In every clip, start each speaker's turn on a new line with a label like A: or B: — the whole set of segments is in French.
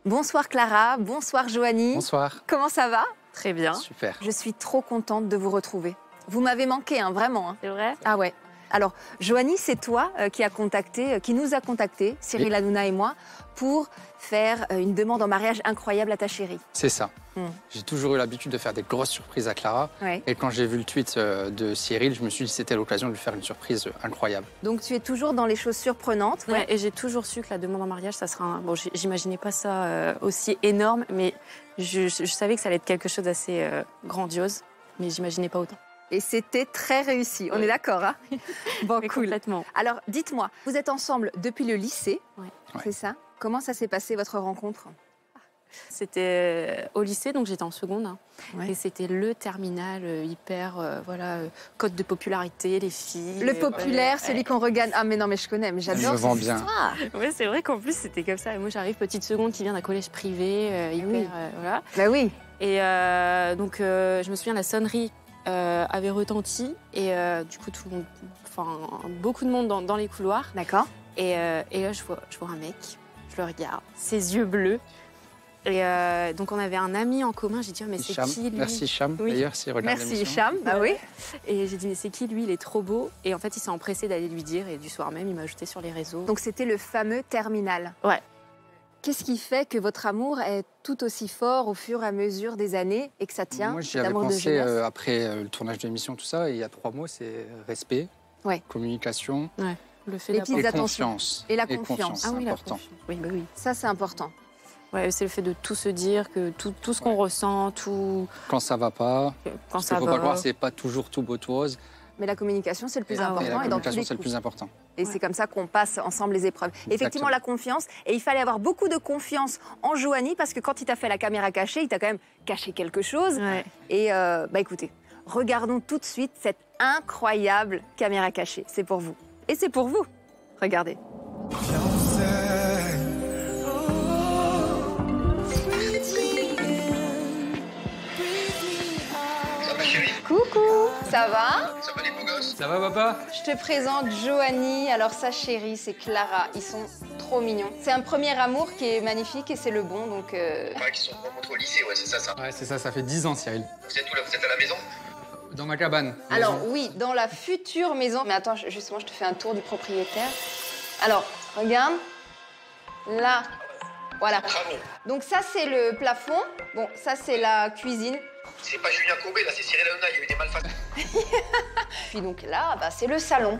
A: Bonsoir Clara, bonsoir Joanie.
B: Bonsoir.
A: Comment ça va?
C: Très bien.
B: Super.
A: Je suis trop contente de vous retrouver. Vous m'avez manqué, hein, vraiment. Hein.
C: C'est vrai?
A: Ah ouais. Alors, Joanie, c'est toi qui nous a contactés, Cyril Hanouna et moi, pour faire une demande en mariage incroyable à ta chérie.
B: C'est ça. J'ai toujours eu l'habitude de faire des grosses surprises à Clara.
A: Ouais.
B: Et quand j'ai vu le tweet de Cyril, je me suis dit que c'était l'occasion de lui faire une surprise incroyable.
A: Donc, tu es toujours dans les choses surprenantes.
C: Ouais, et j'ai toujours su que la demande en mariage, ça sera un... Bon, j'imaginais pas ça aussi énorme, mais je savais que ça allait être quelque chose d'assez grandiose, mais j'imaginais pas autant.
A: Et c'était très réussi. On est d'accord, hein? Bon,
C: Mais
A: cool.
C: complètement.
A: Alors, dites-moi, vous êtes ensemble depuis le lycée,
C: Ouais.
A: c'est ça? Comment ça s'est passé, votre rencontre?
C: C'était au lycée, donc j'étais en seconde. Hein.
A: Ouais.
C: Et c'était le terminal hyper, code de popularité, les filles.
A: Le populaire,
C: ouais.
A: celui qu'on regarde. Ah, mais non, mais je connais, mais j'adore.
B: Je vends
A: cette
B: bien.
A: histoire.
C: Ouais, c'est vrai qu'en plus, c'était comme ça. Et moi, j'arrive petite seconde qui vient d'un collège privé, hyper,
A: oui.
C: voilà.
A: Bah oui.
C: Et donc, je me souviens, la sonnerie avait retenti. Et du coup, tout le monde, beaucoup de monde dans les couloirs.
A: D'accord.
C: Et là, je vois un mec, je le regarde, ses yeux bleus. Et donc, on avait un ami en commun. J'ai dit, oh, mais c'est
B: Hicham.
C: qui lui?
B: Merci Cham,
C: Oui.
B: d'ailleurs, s'il regarde
A: Merci
B: l'émission.
A: Hicham. Bah oui.
C: Et j'ai dit, mais c'est qui lui? Il est trop beau. Et en fait, il s'est empressé d'aller lui dire. Et du soir même, il m'a ajouté sur les réseaux.
A: Donc c'était le fameux terminal.
C: Ouais.
A: Qu'est-ce qui fait que votre amour est tout aussi fort au fur et à mesure des années et que ça tient?
B: Moi, j'y
A: cet
B: avais
A: amour de
B: pensé
A: jeunesse
B: après le tournage de l'émission, tout ça. Et il y a 3 mots, c'est respect,
A: Ouais.
B: communication
C: Le fait
A: Les
C: d'apporter-
A: petites
B: et
A: attentions.
B: confiance.
A: Et la confiance.
C: Ah oui, la
B: important.
C: confiance. Oui, bah oui.
A: Ça, c'est important.
C: Ouais, c'est le fait de tout se dire, que tout ce qu'on ressent, tout
B: Quand ça va pas,
C: quand
B: parce
C: ça
B: qu'il faut
C: va.
B: pas croire, c'est pas toujours tout beau tout rose.
A: Mais la communication, c'est le plus
B: Et
A: important.
B: la
A: et dans tous
B: communication,
A: les
B: c'est le
A: coups.
B: plus important.
A: Et c'est comme ça qu'on passe ensemble les épreuves. Et effectivement,
B: Exactement.
A: la confiance. Et il fallait avoir beaucoup de confiance en Joanie parce que quand il t'a fait la caméra cachée, il t'a quand même caché quelque chose.
C: Ouais.
A: Et bah écoutez, regardons tout de suite cette incroyable caméra cachée. C'est pour vous. Et c'est pour vous. Regardez.
D: Ça va chérie?
A: Coucou, ça va?
D: Ça va les beaux gosses?
B: Ça va, papa?
A: Je te présente Joanie, alors sa chérie, c'est Clara. Ils sont trop mignons. C'est un premier amour qui est magnifique et c'est le bon, donc...
D: Ouais, qui sont rencontrés au lycée, ouais, c'est ça, ça.
B: Ouais, c'est ça, ça fait 10 ans, Cyril.
D: Vous êtes où là? Vous êtes à la maison?
B: Dans ma cabane.
A: Alors oui, dans la future maison... Mais attends, justement, je te fais un tour du propriétaire. Alors, regarde. Là, voilà.
D: Bravo.
A: Donc ça, c'est le plafond. Bon, ça, c'est la cuisine.
D: C'est pas Julien Courbet, là, c'est Cyril Hanouna, il y a eu des malfaçons.
A: Puis donc là, bah, c'est le salon.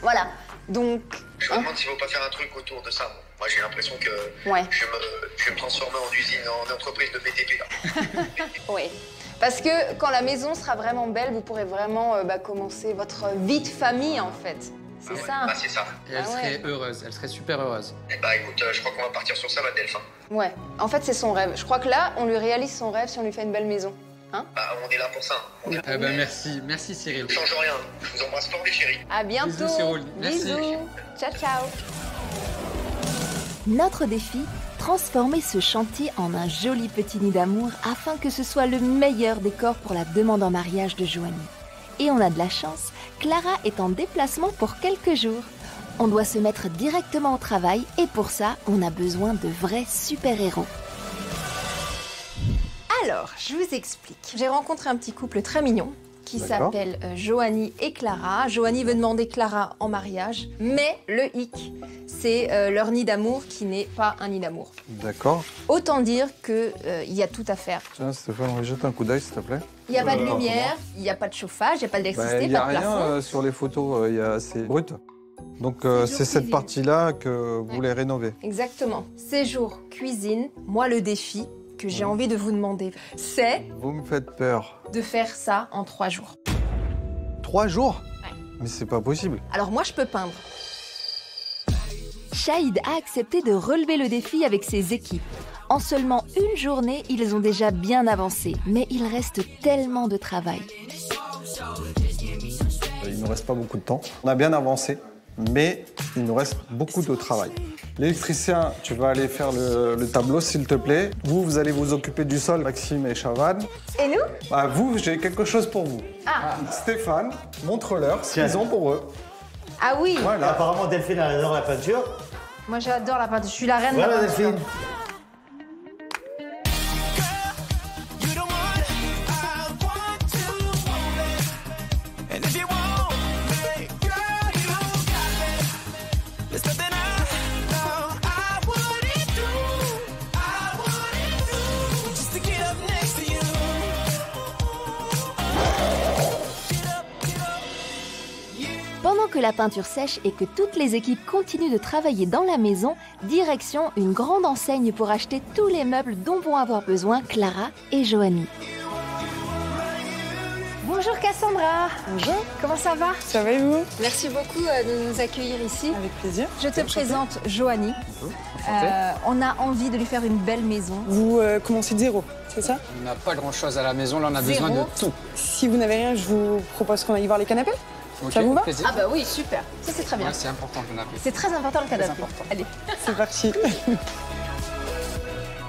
A: Voilà. Donc...
D: Je me demande s'il faut pas faire un truc autour de ça. Moi, j'ai l'impression que
A: Ouais.
D: je vais me transformer en usine, en entreprise de BTP, là.
A: Oui. Parce que quand la maison sera vraiment belle, vous pourrez vraiment commencer votre vie de famille, en fait. C'est
D: Ah ouais,
A: ça.
D: bah, c'est ça.
B: Et elle
A: Ah ouais.
B: serait heureuse, elle serait super heureuse.
D: Eh bah, écoute, je crois qu'on va partir sur ça, la Delphin.
A: Ouais. En fait, c'est son rêve. Je crois que là, on lui réalise son rêve si on lui fait une belle maison. Hein?
D: Bah, on est là pour ça. On est...
B: Eh ben merci Cyril.
D: Ne change rien. Je vous embrasse fort, les chéris.
A: À bientôt.
B: Bisous, Cyril. Merci.
A: Bisous. Ciao, ciao.
E: Notre défi, transformer ce chantier en un joli petit nid d'amour afin que ce soit le meilleur décor pour la demande en mariage de Joanie. Et on a de la chance, Clara est en déplacement pour quelques jours. On doit se mettre directement au travail et pour ça, on a besoin de vrais super-héros.
A: Alors, je vous explique. J'ai rencontré un petit couple très mignon qui s'appelle Joanie et Clara. Joanie veut demander Clara en mariage, mais le hic, c'est leur nid d'amour qui n'est pas un nid d'amour.
F: D'accord.
A: Autant dire qu'il y a tout à faire.
F: Tiens, Stéphane, on va jeter un coup d'œil, s'il te plaît.
A: Il n'y a pas de
F: Alors,
A: lumière, il n'y a pas de chauffage, il n'y a pas d'électricité,
F: Il n'y a
A: pas de
F: rien
A: plafond.
F: sur les photos, c'est brut. Donc
A: Séjour
F: c'est cette
A: cuisine.
F: partie-là que vous voulez rénover.
A: Exactement. Séjour, cuisine. Moi, le défi que j'ai envie de vous demander, c'est
F: Vous me faites peur.
A: de faire ça en 3 jours.
F: 3 jours?
A: Ouais.
F: Mais c'est pas possible.
A: Alors moi, je peux peindre.
E: Shahid a accepté de relever le défi avec ses équipes. En seulement une journée, ils ont déjà bien avancé, mais il reste tellement de travail.
F: Il ne nous reste pas beaucoup de temps. On a bien avancé, mais il nous reste beaucoup de travail. L'électricien, tu vas aller faire le tableau, s'il te plaît. Vous allez vous occuper du sol, Maxime et Chavan.
A: Et nous?
F: Bah, vous, j'ai quelque chose pour vous.
A: Ah.
F: Stéphane, montre-leur ce qu'ils ont pour eux.
A: Ah oui.
F: Voilà.
G: Apparemment, Delphine, elle adore la peinture.
A: Moi, j'adore la peinture. Je suis la reine de
G: Voilà,
A: la peinture.
G: Delphine.
E: que la peinture sèche et que toutes les équipes continuent de travailler dans la maison, direction une grande enseigne pour acheter tous les meubles dont vont avoir besoin Clara et Joanie.
A: Bonjour Cassandra.
G: Bonjour.
A: Comment ça va?
G: Ça va et vous?
A: Merci beaucoup de nous accueillir ici.
G: Avec plaisir.
A: Je te présente Joanie. On a envie de lui faire une belle maison.
G: Vous commencez de zéro, c'est ça?
B: On n'a pas grand-chose à la maison, là on a
A: Zéro.
B: besoin de tout.
G: Si vous n'avez rien, je vous propose qu'on aille voir les canapés.
B: Ok,
G: Ça vous va?
B: plaisir.
A: Ah bah oui, super. Ça c'est très bien.
B: Ouais, c'est important le canapé.
A: C'est très important le canapé.
B: important.
A: Allez.
G: C'est parti.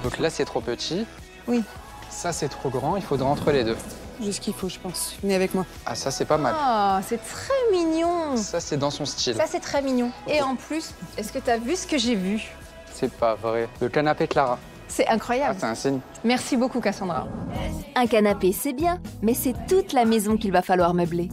B: Donc là c'est trop petit.
A: Oui.
B: Ça c'est trop grand, il faudra entre les deux.
G: J'ai ce qu'il faut, je pense. Venez avec moi.
B: Ah ça c'est pas mal.
A: Oh, c'est très mignon.
B: Ça c'est dans son style.
A: Ça c'est très mignon. Et en plus, est-ce que tu as vu ce que j'ai vu?
B: C'est pas vrai. Le canapé Clara.
A: C'est
B: Ah,
A: incroyable.
B: c'est un signe.
A: Merci beaucoup Cassandra.
E: Un canapé, c'est bien, mais c'est toute la maison qu'il va falloir meubler.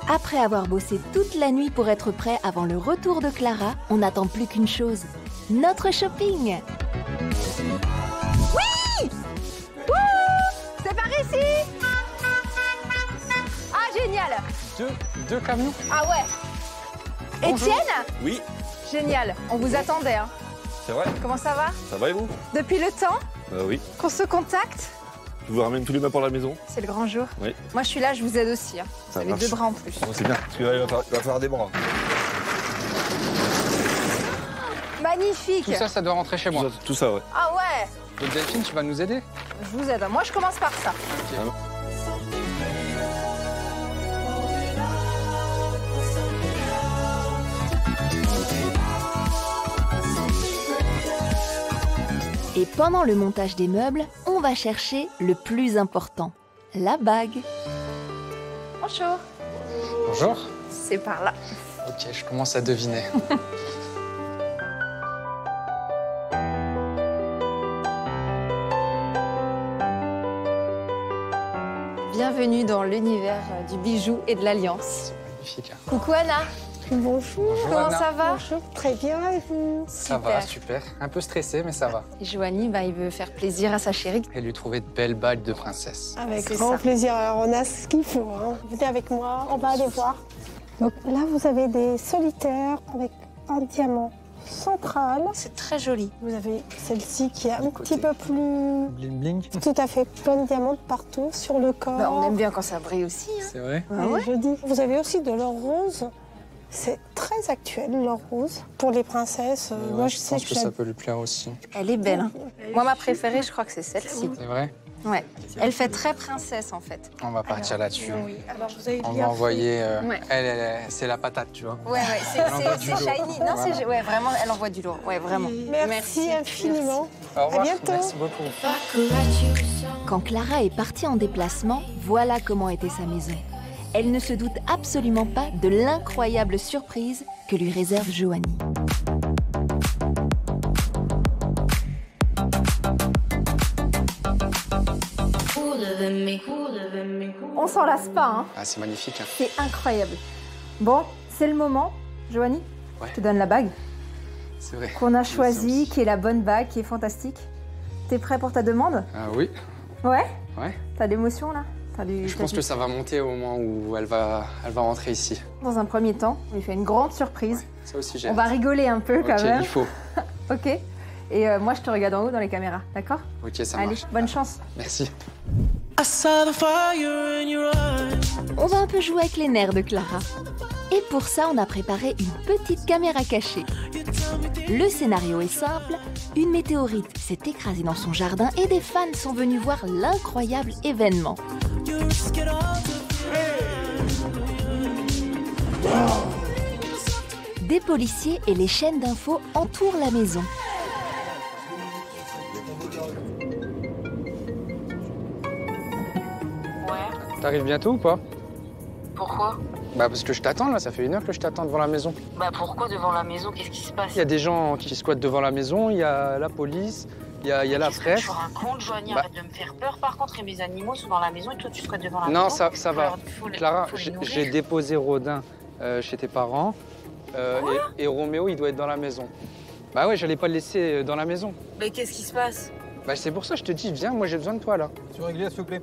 E: Après avoir bossé toute la nuit pour être prêt avant le retour de Clara, on n'attend plus qu'une chose, notre shopping.
A: Oui! Wouh! C'est par ici! Ah génial!
B: Deux camions.
A: Ah ouais! Étienne?
H: Oui,
A: Génial, on vous attendait. Hein.
H: c'est vrai.
A: Comment ça va?
H: Ça va et vous?
A: Depuis le temps
H: Oui.
A: qu'on se contacte,
H: Je vous ramène tous les meubles pour la maison.
A: c'est le grand jour.
H: Oui.
A: Moi je suis là, je vous aide aussi. Hein. Vous
H: Ça
A: avez
H: marche.
A: 2 bras en plus.
H: Bon, c'est bien, parce qu'il va falloir des bras.
A: Magnifique!
B: Tout ça, ça doit rentrer chez moi.
H: Tout ça, ouais.
A: Ah ouais!
B: Donc Delphine, tu vas nous aider?
A: Je vous aide. Moi je commence par ça.
E: Et pendant le montage des meubles, on va chercher le plus important, la bague.
A: Bonjour.
B: Bonjour.
A: C'est par là.
B: Ok, je commence à deviner.
A: Bienvenue dans l'univers du bijou et de l'alliance.
B: Magnifique. Hein.
A: Coucou Anna.
I: Bonjour.
A: Comment
B: Anna.
A: ça va?
I: Bonjour. Très bien, et vous?
B: Ça va, super. Un peu stressé, mais ça va.
A: Et Joanie, il veut faire plaisir à sa chérie.
B: Et lui trouver de belles bagues de princesse.
I: Avec
A: C'est
I: grand
A: ça.
I: plaisir. Alors, on a ce qu'il faut. Hein. Venez avec moi, on va aller voir. Donc là, vous avez des solitaires avec un diamant central.
A: C'est très joli.
I: Vous avez celle-ci qui est un
B: côté.
I: petit peu plus...
B: Bling bling.
I: Tout à fait, plein de diamants de partout sur le corps.
A: Bah, on aime bien quand ça brille aussi. Hein.
B: C'est vrai?
A: Ah ouais?
I: Je dis, vous avez aussi de l'or rose. C'est très actuel, l'or rose. Pour les princesses, moi je sais
B: pense
I: que
B: que ça
I: j'aime.
B: peut lui plaire aussi.
A: Elle est belle. Hein. Moi, ma préférée, je crois que c'est celle-ci.
B: C'est vrai?
A: Ouais. Elle fait très princesse, en fait.
B: On va partir là-dessus.
I: Oui, alors vous avez
B: On
I: bien
B: va envoyer.
A: Ouais.
B: C'est la patate, tu vois.
A: Ouais, c'est
B: envoie du lourd.
A: shiny. Non,
B: Voilà.
A: ouais, vraiment, elle envoie du lourd. Ouais, vraiment.
I: Merci infiniment.
B: Au revoir.
I: À bientôt.
B: Merci beaucoup.
E: Quand Clara est partie en déplacement, voilà comment était sa maison. Elle ne se doute absolument pas de l'incroyable surprise que lui réserve Joanie.
A: On s'en lasse pas, hein.
B: Ah, c'est magnifique. Hein.
A: C'est incroyable. Bon, c'est le moment, Joanie.
B: Ouais.
A: Je te donne la bague
B: C'est vrai.
A: qu'on a choisie, qui est la bonne bague, qui est fantastique. T'es prêt pour ta demande?
B: Ah oui.
A: Ouais?
B: Ouais.
A: T'as l'émotion, là?
B: Je pense que ça va monter au moment où elle va rentrer ici.
A: Dans un premier temps, on lui fait une grande surprise.
B: Ça aussi, j'ai
A: On
B: hâte.
A: va rigoler un peu, quand
B: Ok,
A: même.
B: il faut.
A: Ok. Et moi, je te regarde en haut dans les caméras, d'accord?
B: Ok, ça
A: Allez,
B: marche.
A: bonne chance.
B: Merci.
E: On va un peu jouer avec les nerfs de Clara. Et pour ça, on a préparé une petite caméra cachée. Le scénario est simple, une météorite s'est écrasée dans son jardin et des fans sont venus voir l'incroyable événement. Des policiers et les chaînes d'infos entourent la maison.
B: T'arrives bientôt ou pas?
J: Pourquoi?
B: Bah parce que je t'attends là, ça fait 1 heure que je t'attends devant la maison.
J: Bah pourquoi devant la maison? Qu'est-ce qui se passe?
B: Il y a des gens qui squattent devant la maison, il y a la police, il y a la
J: Qu'est-ce que
B: presse.
J: tu racontes, Joanie?
B: Bah-
J: Arrête de me faire peur. Par contre, et mes animaux sont dans la maison et toi tu squattes devant la maison.
B: Non, ça va.
J: Faut les
B: Clara,
J: nourrir.
B: j'ai déposé Rodin chez tes parents. Et Roméo, il doit être dans la maison. Bah ouais, j'allais pas le laisser dans la maison.
J: Mais qu'est-ce qui se passe?
B: Bah c'est pour ça que je te dis, viens, moi j'ai besoin de toi là.
K: Tu veux régler, s'il vous plaît?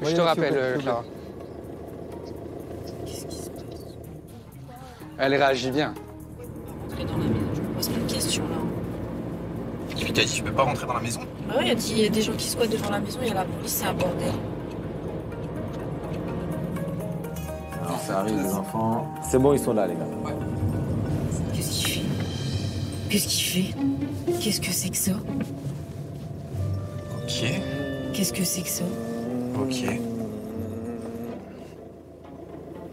B: Je te rappelle, Clara.
J: Qu'est-ce qui se passe?
B: Elle réagit bien.
J: Rentrer dans la maison, je me pose plein de questions là.
K: Qui t'a dit tu peux pas rentrer dans la maison?
J: Bah ouais, il y a des gens qui squattent devant la maison, il y a la police, c'est un bordel.
L: Alors ça arrive les enfants. C'est bon, ils sont là les gars.
J: Qu'est-ce qu'il fait? Qu'est-ce qu'il fait? Qu'est-ce que c'est que ça?
K: Ok.
J: Qu'est-ce que c'est que ça?
K: Ok.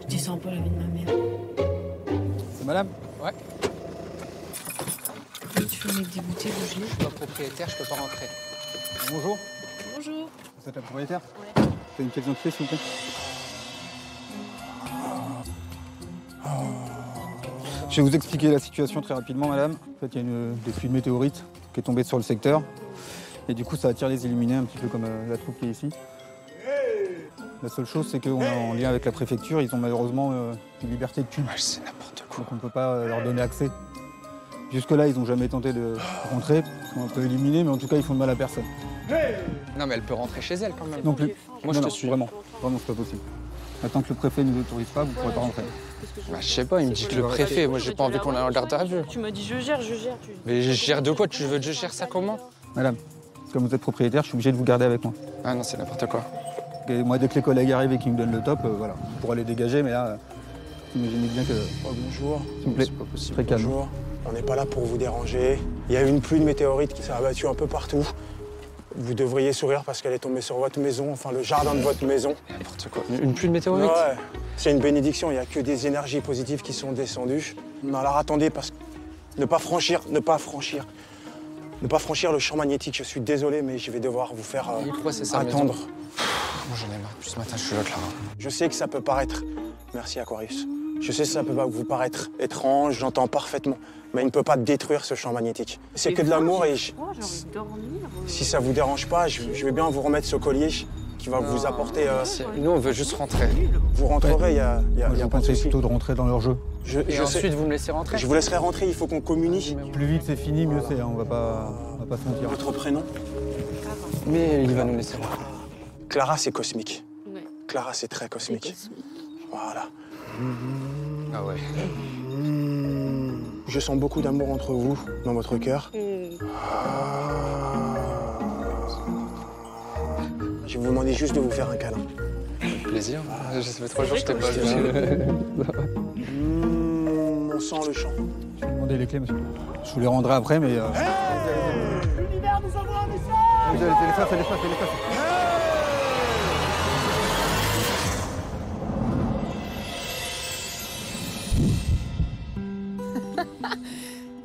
J: Je descends un peu la vie de ma mère.
K: C'est madame?
B: Ouais.
J: Et tu fais avec des bouteilles de gelée?
B: Je suis pas propriétaire, je peux pas rentrer.
K: Bonjour.
J: Bonjour.
K: Vous êtes la propriétaire? Ouais. Faites une pièce d'identité, s'il vous plaît. Je vais vous expliquer la situation très rapidement, madame. En fait, il y a des pluies de météorites qui est tombée sur le secteur. Et du coup, ça attire les illuminés, un petit peu comme la troupe qui est ici. La seule chose, c'est qu'on est en lien avec la préfecture. Ils ont malheureusement une liberté de culte.
B: Ouais, c'est n'importe quoi.
K: Donc on ne peut pas leur donner accès. Jusque-là, ils n'ont jamais tenté de rentrer. Ils sont un peu éliminés, mais en tout cas, ils font de mal à personne.
B: Non, mais elle peut rentrer chez elle quand même.
K: Non plus.
B: Moi, je te suis.
K: Vraiment, c'est pas possible. Tant que le préfet ne vous autorise pas, vous ne pourrez pas rentrer.
B: Bah, je sais pas, il me dit que le préfet, moi j'ai pas envie qu'on ait un garde à vue.
J: Tu m'as dit je gère.
B: Mais je gère de quoi? Tu veux que je gère ça comment?
K: Madame, comme vous êtes propriétaire, je suis obligé de vous garder avec moi.
B: Ah non, c'est n'importe quoi.
K: Et moi, dès que les collègues arrivent et qu'ils me donnent le top, voilà, je pourrais les dégager, mais là, imaginez bien que...
M: Bonjour.
K: S'il vous plaît,
B: c'est pas possible.
K: très calme.
M: Bonjour. On n'est pas là pour vous déranger. Il y a eu une pluie de météorites qui s'est abattue un peu partout. Vous devriez sourire parce qu'elle est tombée sur votre maison, enfin le jardin de votre maison.
B: N'importe quoi. Une pluie de météorites?
M: Ouais, c'est une bénédiction, il n'y a que des énergies positives qui sont descendues. Non, alors attendez, parce que ne pas franchir le champ magnétique. Je suis désolé, mais je vais devoir vous faire attendre.
B: Moi j'en ai marre, depuis ce matin je suis là, Clara.
M: Je sais que ça peut paraître... Merci Aquarius. Je sais que ça peut vous paraître étrange, j'entends parfaitement. Mais il ne peut pas détruire ce champ magnétique. C'est que de l'amour et...
J: J'ai envie de dormir.
M: Si ça vous dérange pas, je vais bien vous remettre ce collier qui va vous apporter...
B: Nous, on veut juste rentrer.
M: Vous rentrerez, il y a
K: je
M: pas de
K: conseille
M: souci.
K: plutôt de rentrer dans leur jeu.
B: Et ensuite, vous me laissez rentrer?
M: Je vous laisserai rentrer, il faut qu'on communie.
K: Plus vite c'est fini, mieux c'est, hein. On va pas se mentir.
M: Votre prénom?
B: Mais il va nous laisser rentrer.
M: Clara, c'est cosmique.
J: Ouais.
M: Clara, c'est très cosmique. Voilà.
B: Ah ouais.
M: Je sens beaucoup d'amour entre vous, dans votre cœur. Je vais vous demander juste de vous faire un câlin.
B: Plaisir. Ça fait 3 jours que je t'ai pas vu.
M: On sent le chant.
K: Je vais demander les clés, monsieur. Je vous les rendrai après, mais...
I: L'univers nous envoie un message.
K: C'est l'espace.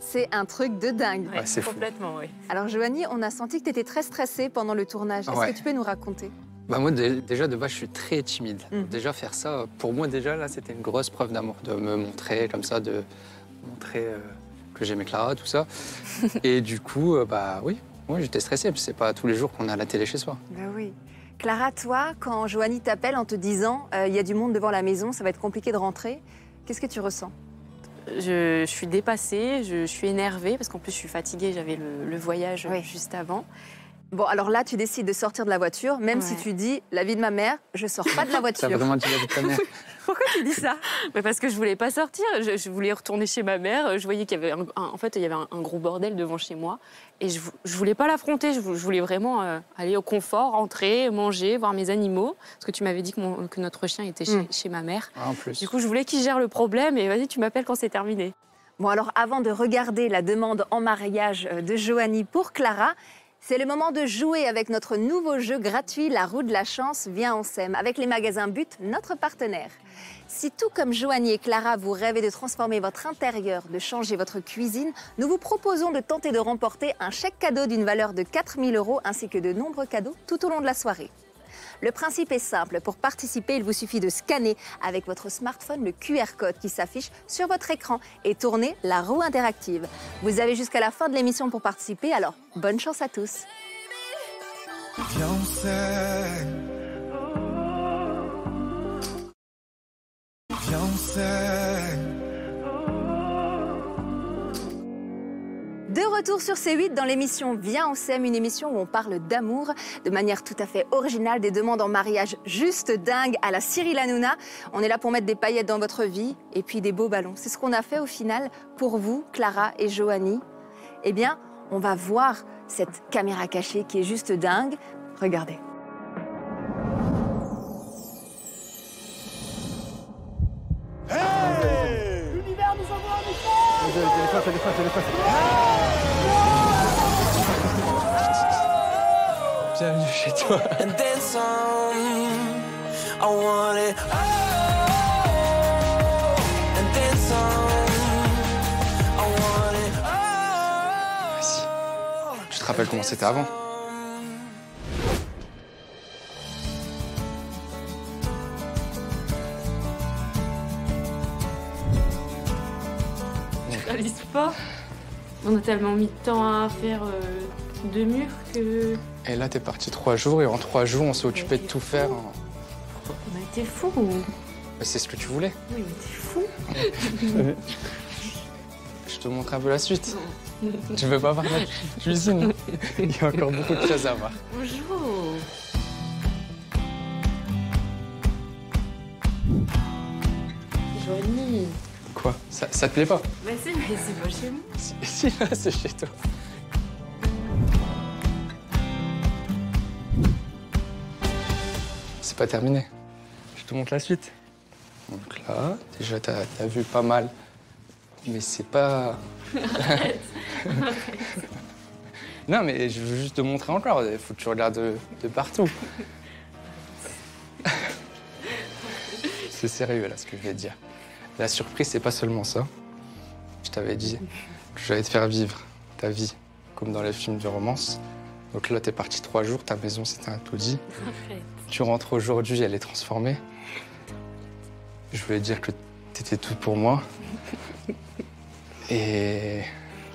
A: C'est un truc de dingue.
B: Ouais, c'est fou.
J: Complètement, oui.
A: Alors Joanie, on a senti que tu étais très stressée pendant le tournage. Est-ce
B: Ouais.
A: que tu peux nous raconter?
B: Bah moi déjà de base je suis très timide.
A: Mhm.
B: Déjà faire ça, pour moi déjà là c'était une grosse preuve d'amour, de me montrer comme ça, de montrer que j'aimais Clara, tout ça. Et du coup, bah oui, j'étais stressé, parce que c'est pas tous les jours qu'on a la télé chez soi.
A: Bah oui. Clara, toi, quand Joanie t'appelle en te disant il y a du monde devant la maison, ça va être compliqué de rentrer, qu'est-ce que tu ressens?
C: Je suis dépassée, je suis énervée, parce qu'en plus je suis fatiguée, j'avais le voyage juste avant.
A: Bon, alors là, tu décides de sortir de la voiture, même si tu dis « la vie de ma mère, je sors pas de la voiture ».
B: T'as vraiment dit la vie de ta mère?
C: Pourquoi tu dis ça? Parce que je voulais pas sortir, je voulais retourner chez ma mère. Je voyais qu'il y avait un gros bordel devant chez moi. Et je voulais pas l'affronter, je voulais vraiment aller au confort, rentrer, manger, voir mes animaux. Parce que tu m'avais dit que notre chien était chez ma mère.
B: Ah, en plus.
C: Du coup, je voulais qu'il gère le problème et vas-y, tu m'appelles quand c'est terminé.
A: Bon, alors avant de regarder la demande en mariage de Joanie pour Clara, c'est le moment de jouer avec notre nouveau jeu gratuit, la roue de la chance, viens on s'aime, avec les magasins But, notre partenaire. Si tout comme Joanie et Clara, vous rêvez de transformer votre intérieur, de changer votre cuisine, nous vous proposons de tenter de remporter un chèque cadeau d'une valeur de 4 000 € ainsi que de nombreux cadeaux tout au long de la soirée. Le principe est simple. Pour participer, il vous suffit de scanner avec votre smartphone le QR code qui s'affiche sur votre écran et tourner la roue interactive. Vous avez jusqu'à la fin de l'émission pour participer, alors bonne chance à tous.
N: Viens, on s'aime. Viens, on s'aime.
E: De retour sur C8 dans l'émission Viens on s'aime, une émission où on parle d'amour de manière tout à fait originale, des demandes en mariage juste dingues à la Cyril Hanouna. On est là pour mettre des paillettes dans votre vie et puis des beaux ballons. C'est ce qu'on a fait au final pour vous, Clara et Joanie. Eh bien, on va voir cette caméra cachée qui est juste dingue. Regardez.
N: L'univers nous envoie un message.
B: Bienvenue chez toi. Vas-y. Tu te rappelles comment c'était avant?
C: Je réalise pas. On a tellement mis de temps à faire 2 murs que...
B: Et là, t'es parti 3 jours et en 3 jours, on s'est occupé de tout faire.
C: Mais t'es fou.
B: C'est ce que tu voulais.
C: Oui, mais t'es fou.
B: Je te montre un peu la suite. Tu veux pas voir la cuisine? Il y a encore beaucoup de choses à voir.
C: Bonjour. Joanie.
B: Quoi? Ça te plaît pas?
C: Bah si, mais c'est pas chez moi.
B: Si, là, c'est chez toi. C'est pas terminé. Je te montre la suite. Donc là, déjà, t'as vu pas mal. Mais c'est pas...
C: Arrête.
B: Non, mais je veux juste te montrer encore. Il faut que tu regardes de partout. C'est sérieux, là, ce que je vais te dire. La surprise, c'est pas seulement ça. Je t'avais dit que j'allais te faire vivre ta vie, comme dans les films de romance. Donc là, t'es parti 3 jours, ta maison, c'était un taudis. Tu rentres aujourd'hui, elle est transformée. Je voulais te dire que t'étais tout pour moi. Et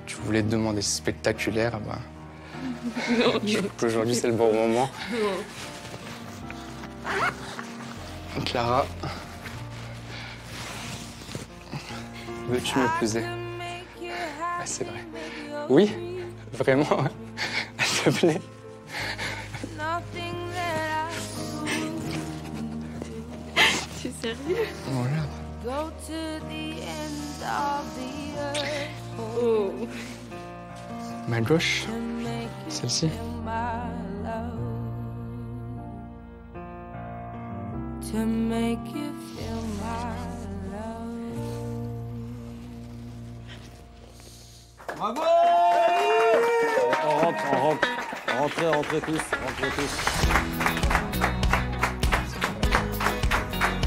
B: tu voulais te demander spectaculaire, bah...
C: Non,
B: je trouve qu'aujourd'hui, c'est le bon moment.
C: Non.
B: Clara, veux-tu m'épouser? Ah, c'est vrai. Oui, vraiment, s'il te plaît.
C: Tu es sérieux?
B: Voilà.
C: Oh.
B: Ma gauche, celle-ci.
L: Bravo! On rentre. Rentrez tous.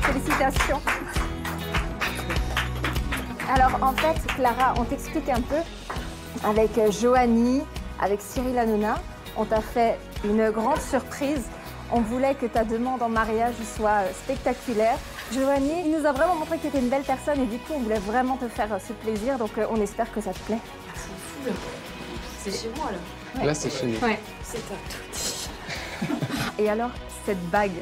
E: Félicitations. Alors en fait, Clara, on t'explique un peu. Avec Joanie, avec Cyril Hanouna, on t'a fait une grande surprise. On voulait que ta demande en mariage soit spectaculaire. Joanie, il nous a vraiment montré que tu étais une belle personne et du coup, on voulait vraiment te faire ce plaisir. Donc on espère que ça te plaît.
C: C'est fou là. C'est chez moi là.
B: Ouais. Là, c'est fini.
E: Ouais.
C: C'est un tout petit.
E: Et alors, cette bague?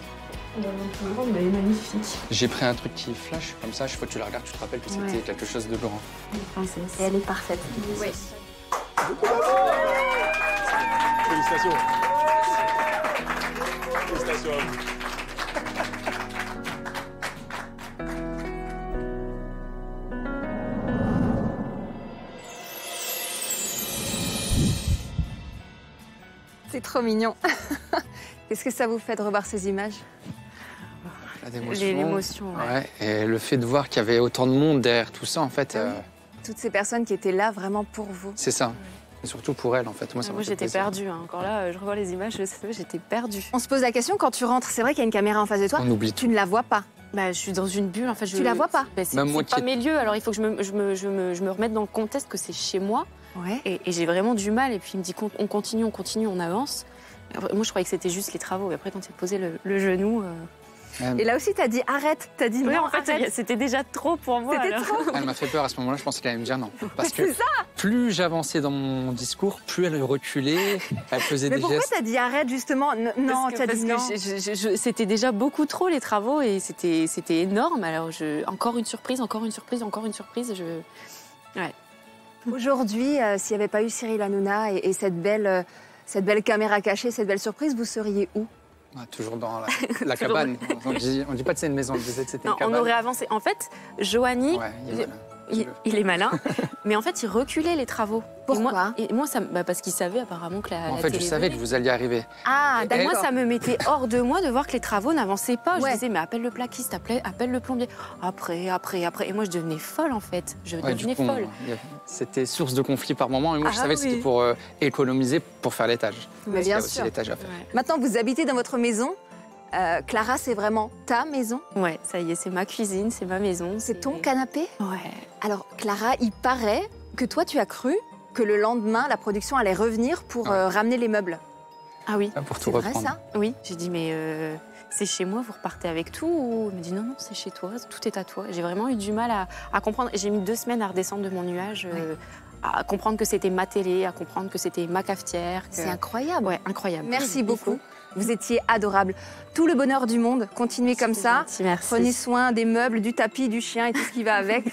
C: Elle est magnifique.
B: J'ai pris un truc qui flash, comme ça, chaque fois que tu la regardes, tu te rappelles que c'était quelque chose de grand.
E: Princesse. Et elle est parfaite.
C: Oui.
H: Félicitations. Félicitations à vous.
E: C'est trop mignon. Qu'est-ce que ça vous fait de revoir ces images?
C: L'émotion,
B: ouais. Et le fait de voir qu'il y avait autant de monde derrière tout ça, en fait...
E: Toutes ces personnes qui étaient là vraiment pour vous.
B: C'est ça. Et surtout pour elle, en fait. Moi,
C: j'étais perdue. Hein. Encore là, je revois les images, j'étais perdue.
E: On se pose la question, quand tu rentres, c'est vrai qu'il y a une caméra en face de toi.
B: On oublie
E: tu ne la vois pas.
C: Bah, je suis dans une bulle. En fait,
E: tu la vois pas.
C: Bah, c'est pas mes lieux, alors il faut que je me remette dans le contexte que c'est chez moi.
E: Ouais.
C: Et j'ai vraiment du mal. Et puis il me dit on continue, on avance. Moi, je croyais que c'était juste les travaux. Et après, quand il a posé le genou...
E: Et là aussi, t'as dit arrête, t'as dit
C: oui,
E: non,
C: en fait,
E: arrête.
C: C'était déjà trop pour moi.
E: C'était trop.
B: Elle m'a fait peur à ce moment-là, je pensais qu'elle allait me dire non. Parce que plus j'avançais dans mon discours, plus elle reculait, elle faisait des gestes.
E: Mais pourquoi t'as dit arrête justement? Non, t'as dit non.
C: C'était déjà beaucoup trop les travaux et c'était énorme. Alors, encore une surprise. Ouais.
A: Aujourd'hui, s'il n'y avait pas eu Cyril Hanouna et cette belle caméra cachée, cette belle surprise, vous seriez où?
B: Toujours dans la cabane. On dit pas que c'est une maison, on disait que c'était une cabane.
C: On aurait avancé. En fait, Joanny, il est malin, mais en fait, il reculait les travaux.
A: Pourquoi?
C: Et moi, parce qu'il savait apparemment que la
B: En fait, je savais que vous alliez arriver.
C: Ah, moi, ça me mettait hors de moi de voir que les travaux n'avançaient pas. Je disais, mais appelle le plaquiste, appelle le plombier. Après. Et moi, je devenais folle, en fait. Je devenais folle.
B: C'était source de conflit par moment. Et moi, je savais que c'était pour économiser, pour faire l'étage.
A: Mais bien sûr.
B: Aussi l'étage à faire.
A: Maintenant, vous habitez dans votre maison. Clara, c'est vraiment ta maison?
C: Ouais, ça y est, c'est ma cuisine, c'est ma maison.
A: C'est ton canapé?
C: Ouais.
A: Alors, Clara, il paraît que toi, tu as cru que le lendemain, la production allait revenir pour ramener les meubles.
C: Ah oui.
B: Pour tout reprendre.
A: C'est vrai, ça?
C: Oui. J'ai dit, mais c'est chez moi, vous repartez avec tout? Ou... Il me dit, non, c'est chez toi, tout est à toi. J'ai vraiment eu du mal à comprendre. J'ai mis 2 semaines à redescendre de mon nuage. À comprendre que c'était ma télé, à comprendre que c'était ma cafetière.
A: C'est incroyable.
C: Ouais, incroyable.
A: Merci beaucoup. Vous étiez adorable. Tout le bonheur du monde. Continuez comme ça.
C: Gentil, merci.
A: Prenez soin des meubles, du tapis, du chien et tout ce qui va avec.